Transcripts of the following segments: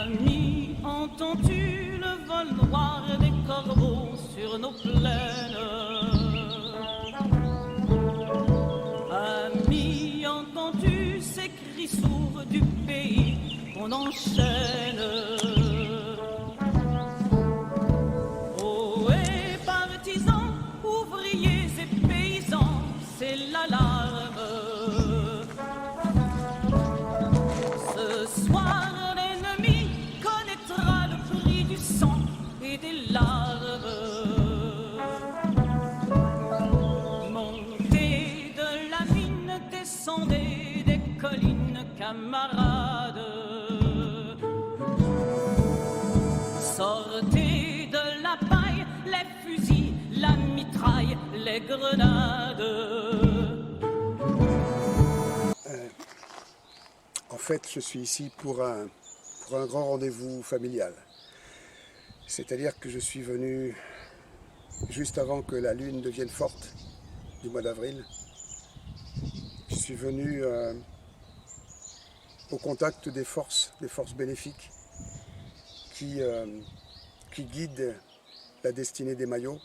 Ami, entends-tu le vol noir des corbeaux sur nos plaines? Ami, entends-tu ces cris sourds du pays qu'on enchaîne? Ohé, partisans, ouvriers et paysans, c'est l'alarme. Ce soir, l'ennemi connaîtra le prix du sang et des larmes. Montez de la mine, descendez des collines, camarades. Sortez de la paille, les fusils, la mitraille, les grenades. En fait, je suis ici pour un grand rendez-vous familial. C'est-à-dire que je suis venu juste avant que la lune devienne forte du mois d'avril. Je suis venu au contact des forces bénéfiques qui guident la destinée des Mayos.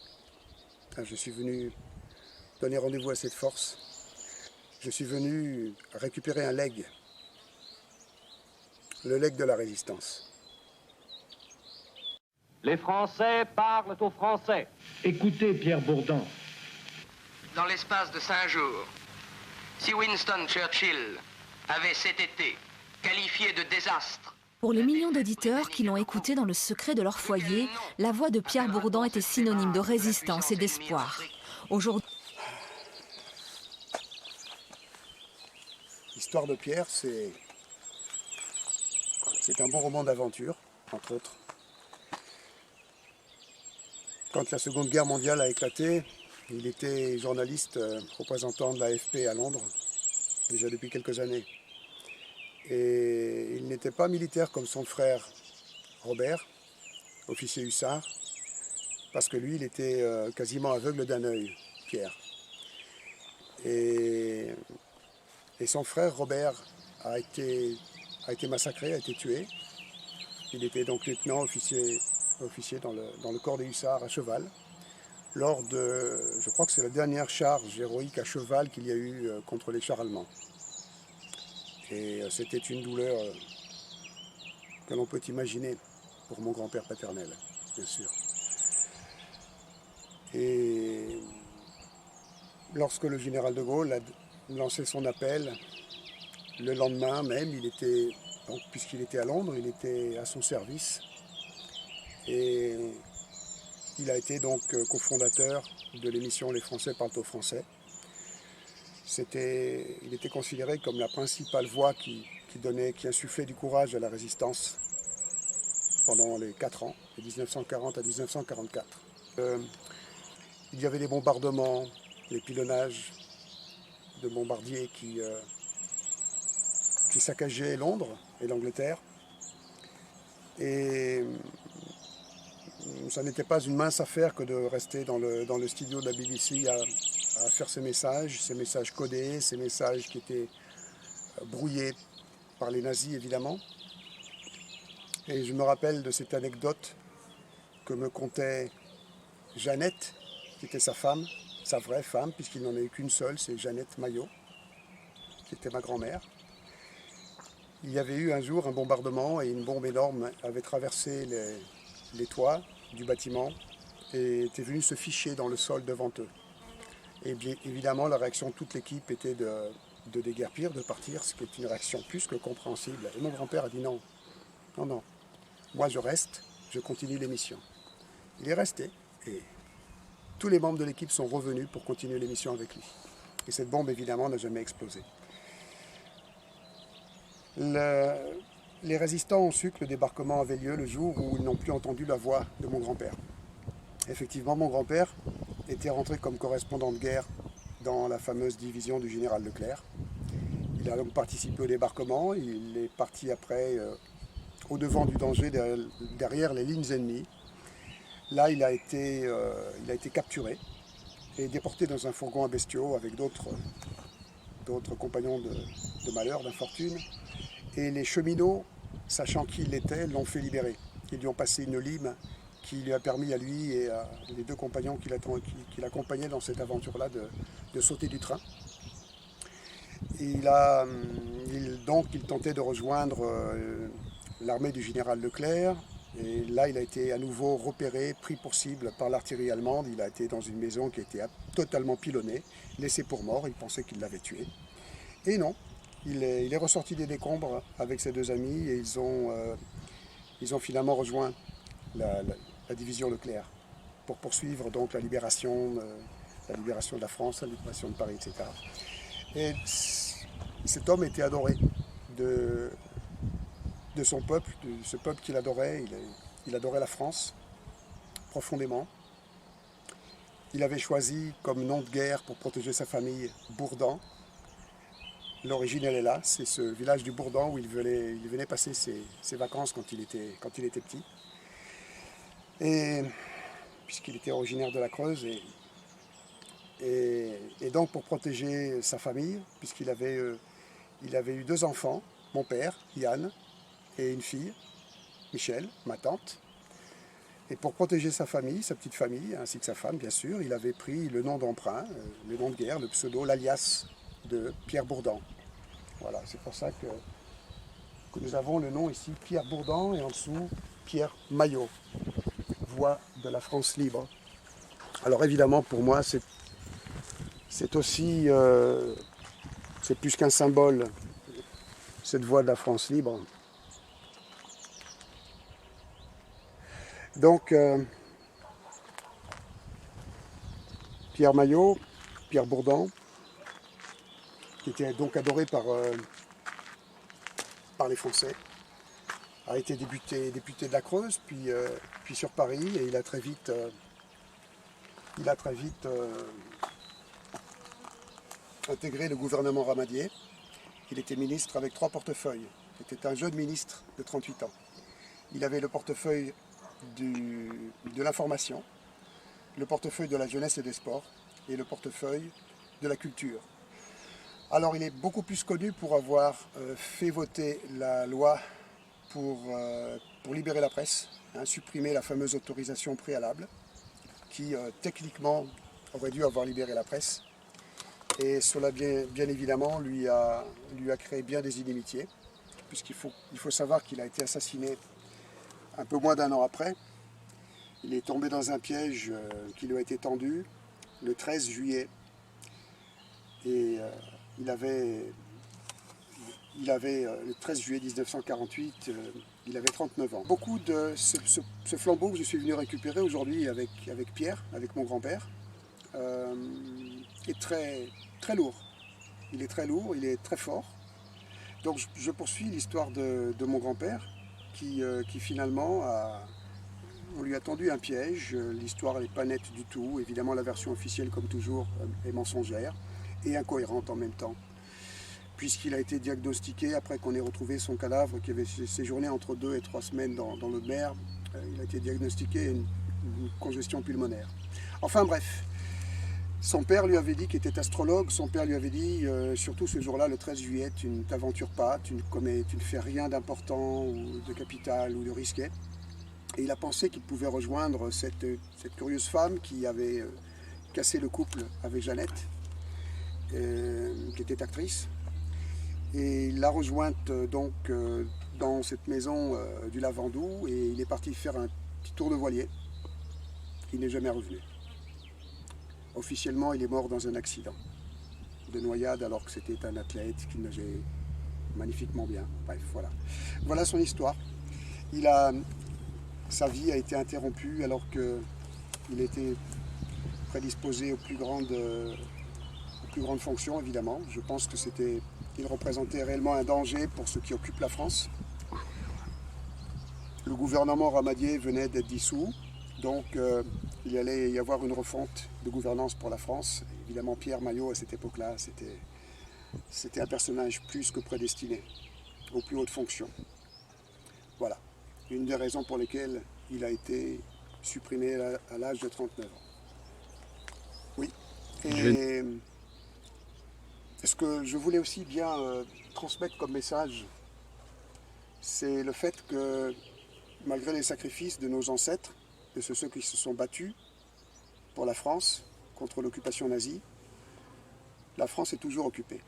Je suis venu donner rendez-vous à cette force. Je suis venu récupérer un legs. Le legs de la résistance. Les Français parlent aux Français. Écoutez, Pierre Bourdon. Dans l'espace de 5 jours, si Winston Churchill avait cet été qualifié de désastre... Pour les millions d'auditeurs qui l'ont écouté dans le secret de leur foyer, la voix de Pierre Bourdon était synonyme de résistance et d'espoir. Aujourd'hui, L'histoire de Pierre, c'est un bon roman d'aventure, entre autres. Quand la Seconde Guerre mondiale a éclaté, il était journaliste représentant de l'AFP à Londres, déjà depuis quelques années. Et il n'était pas militaire comme son frère Robert, officier hussard, parce que lui, il était quasiment aveugle d'un œil, Pierre. Et son frère Robert a été massacré, a été tué. Il était donc lieutenant officier dans le corps des hussards à cheval, lors de, je crois que c'est la dernière charge héroïque à cheval qu'il y a eu contre les chars allemands. Et c'était une douleur que l'on peut imaginer pour mon grand-père paternel, bien sûr. Et lorsque le général de Gaulle a lancé son appel, le lendemain même, puisqu'il était à Londres, il était à son service. Et il a été donc cofondateur de l'émission Les Français parlent aux Français. Il était considéré comme la principale voix qui insufflait du courage à la résistance pendant les 4 ans, de 1940 à 1944. Il y avait des bombardements, des pilonnages de bombardiers qui saccageaient Londres et l'Angleterre. Et ça n'était pas une mince affaire que de rester dans le studio de la BBC à faire ces messages codés, ces messages qui étaient brouillés par les nazis évidemment. Et je me rappelle de cette anecdote que me contait Jeannette, qui était sa femme, sa vraie femme, puisqu'il n'en a eu qu'une seule, c'est Jeannette Maillot, qui était ma grand-mère. Il y avait eu un jour un bombardement et une bombe énorme avait traversé les toits du bâtiment et était venue se ficher dans le sol devant eux. Et bien évidemment, la réaction de toute l'équipe était de déguerpir, de partir, ce qui est une réaction plus que compréhensible. Et mon grand-père a dit non, moi je reste, je continue l'émission. Il est resté et tous les membres de l'équipe sont revenus pour continuer l'émission avec lui. Et cette bombe évidemment n'a jamais explosé. Les résistants ont su que le débarquement avait lieu le jour où ils n'ont plus entendu la voix de mon grand-père. Effectivement, mon grand-père était rentré comme correspondant de guerre dans la fameuse division du général Leclerc. Il a donc participé au débarquement, il est parti après au-devant du danger derrière les lignes ennemies. Là, il a été capturé et déporté dans un fourgon à bestiaux avec d'autres compagnons de malheur, d'infortune. Et les cheminots sachant qui il était, l'ont fait libérer. Ils lui ont passé une lime qui lui a permis à lui et à les deux compagnons qui l'accompagnaient dans cette aventure-là de sauter du train. Donc il tentait de rejoindre l'armée du général Leclerc. Et là, il a été à nouveau repéré, pris pour cible par l'artillerie allemande. Il a été dans une maison qui était totalement pilonnée, laissé pour mort. Il pensait qu'il l'avait tué. Et non, il est ressorti des décombres avec ses deux amis et ils ont finalement rejoint la division Leclerc pour poursuivre donc la libération de la France, la libération de Paris, etc. Et cet homme était adoré de son peuple, de ce peuple qu'il adorait. Il adorait la France profondément. Il avait choisi comme nom de guerre pour protéger sa famille Bourdan. L'origine, elle est là, c'est ce village du Bourdan où il venait passer ses vacances quand il était petit. Et puisqu'il était originaire de la Creuse. Et donc pour protéger sa famille, puisqu'il avait eu 2 enfants, mon père, Yann, et une fille, Michel, ma tante. Et pour protéger sa famille, sa petite famille, ainsi que sa femme, bien sûr, il avait pris le nom d'emprunt, le nom de guerre, le pseudo, l'alias de Pierre Bourdan. Voilà, c'est pour ça que nous avons le nom ici, Pierre Bourdan, et en dessous, Pierre Maillot, voix de la France libre. Alors évidemment, pour moi, c'est aussi, c'est plus qu'un symbole, cette voix de la France libre. Donc, Pierre Maillot, Pierre Bourdan, qui était donc adoré par les Français, a été député de la Creuse, puis sur Paris, et il a très vite intégré le gouvernement Ramadier. Il était ministre avec 3 portefeuilles. C'était un jeune ministre de 38 ans. Il avait le portefeuille de l'information, le portefeuille de la jeunesse et des sports et le portefeuille de la culture. Alors il est beaucoup plus connu pour avoir fait voter la loi pour libérer la presse, supprimer la fameuse autorisation préalable qui techniquement aurait dû avoir libéré la presse. Et cela bien évidemment lui a créé bien des inimitiés, puisqu'il faut savoir qu'il a été assassiné un peu moins d'1 an après. Il est tombé dans un piège qui lui a été tendu le 13 juillet. Et il avait le 13 juillet 1948, il avait 39 ans. Beaucoup de ce flambeau que je suis venu récupérer aujourd'hui avec Pierre, avec mon grand-père, est très, très lourd. Il est très lourd, il est très fort. Donc je poursuis l'histoire de mon grand-père qui finalement on lui a tendu un piège. L'histoire n'est pas nette du tout. Évidemment, la version officielle, comme toujours, est mensongère et incohérente en même temps, puisqu'il a été diagnostiqué après qu'on ait retrouvé son cadavre qui avait séjourné entre 2 et 3 semaines dans l'eau de mer. Il a été diagnostiqué une congestion pulmonaire. Enfin bref, son père lui avait dit, qu'il était astrologue, son père lui avait dit, surtout ce jour-là, le 13 juillet, tu ne t'aventures pas, tu ne fais rien d'important ou de capital ou de risqué. Et il a pensé qu'il pouvait rejoindre cette curieuse femme qui avait cassé le couple avec Jeannette, qui était actrice. Et il l'a rejointe donc dans cette maison du Lavandou et il est parti faire un petit tour de voilier. Il n'est jamais revenu. Officiellement, il est mort dans un accident de noyade alors que c'était un athlète qui nageait magnifiquement bien. Bref, voilà. Voilà son histoire. Sa vie a été interrompue alors qu'il était prédisposé aux plus grandes fonctions, évidemment. Je pense qu'il représentait réellement un danger pour ceux qui occupent la France. Le gouvernement Ramadier venait d'être dissous, donc il allait y avoir une refonte de gouvernance pour la France. Évidemment, Pierre Maillot, à cette époque-là, c'était un personnage plus que prédestiné aux plus hautes fonctions. Voilà, une des raisons pour lesquelles il a été supprimé à l'âge de 39 ans. Oui, et ce que je voulais aussi bien transmettre comme message, c'est le fait que, malgré les sacrifices de nos ancêtres, de ceux qui se sont battus pour la France contre l'occupation nazie, la France est toujours occupée.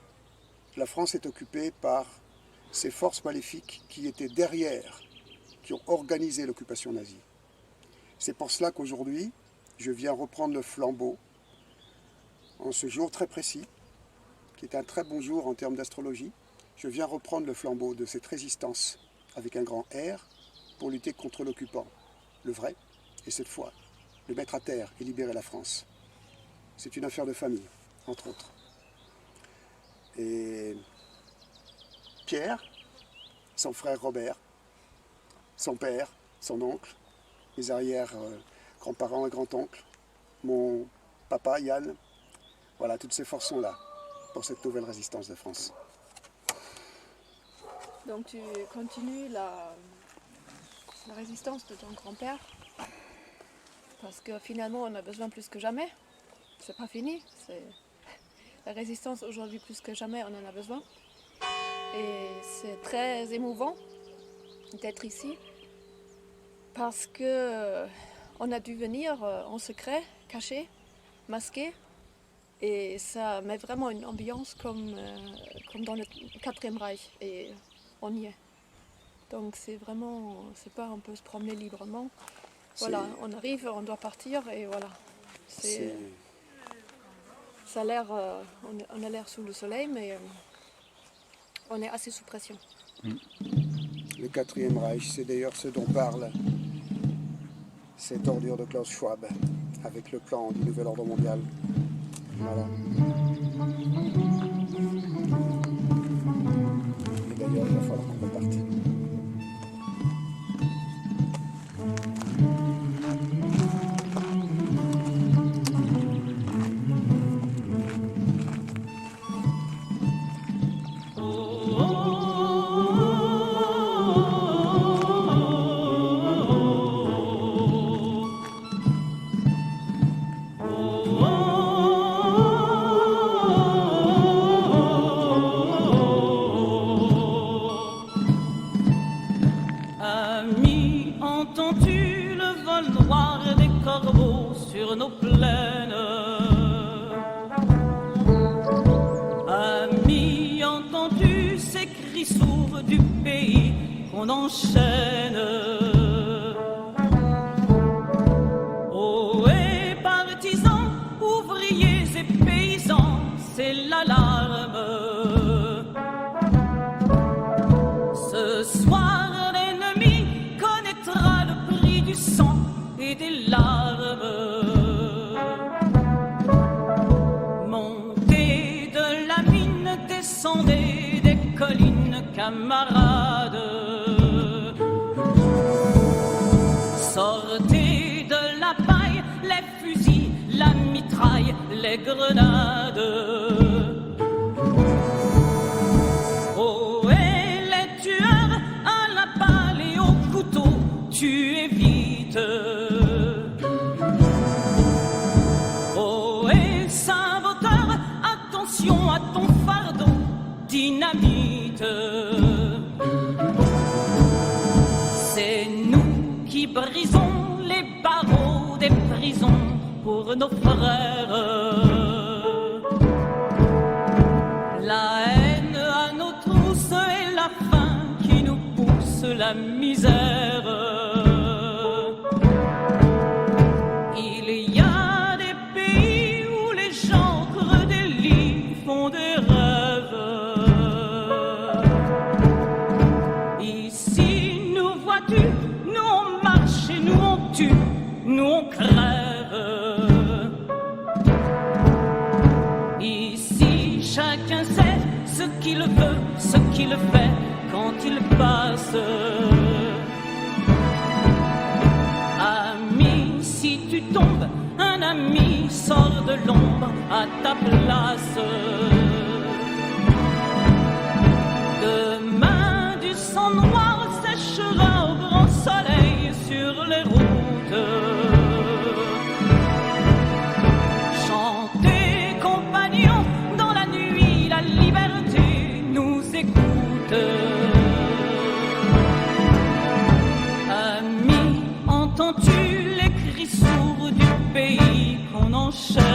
La France est occupée par ces forces maléfiques qui étaient derrière, qui ont organisé l'occupation nazie. C'est pour cela qu'aujourd'hui, je viens reprendre le flambeau en ce jour très précis, qui est un très bon jour en termes d'astrologie. Je viens reprendre le flambeau de cette résistance avec un grand R pour lutter contre l'occupant, le vrai, et cette fois, le mettre à terre et libérer la France. C'est une affaire de famille, entre autres. Et Pierre, son frère Robert, son père, son oncle, mes arrière-grands-parents et grands-oncles, mon papa Yann, voilà, toutes ces forces sont là pour cette nouvelle résistance de France. Donc tu continues la résistance de ton grand-père, parce que finalement on a besoin plus que jamais. C'est pas fini, c'est la résistance aujourd'hui plus que jamais, on en a besoin. Et c'est très émouvant d'être ici, parce que on a dû venir en secret, caché, masqué, et ça met vraiment une ambiance comme dans le 4e Reich, et on y est. Donc c'est vraiment, c'est pas on peut se promener librement. Voilà, on arrive, on doit partir, et voilà. Ça a l'air, on a l'air sous le soleil, mais on est assez sous pression. Le 4e Reich, c'est d'ailleurs ce dont parle cette ordure de Klaus Schwab avec le plan du nouvel ordre mondial. Voilà. Et d'ailleurs, il va falloir qu'on reparte. Les grenades. Oh, et les tueurs à la balle et au couteau, tu évites. Oh, et saboteur, attention à ton fardeau, dynamite. C'est nous qui brisons les barreaux des prisons pour nos frères. La haine à nos trousses et la faim qui nous pousse la misère. Il y a des pays où les gens creux des lits font des rêves. Ici, nous vois-tu, nous on marche et nous on tue, nous on crève. Chacun sait ce qu'il veut, ce qu'il fait quand il passe. Ami, si tu tombes, un ami sort de l'ombre à ta place. Demain, du sang noir séchera au grand soleil sur les routes. Chantez, compagnons, la liberté nous écoute. Français.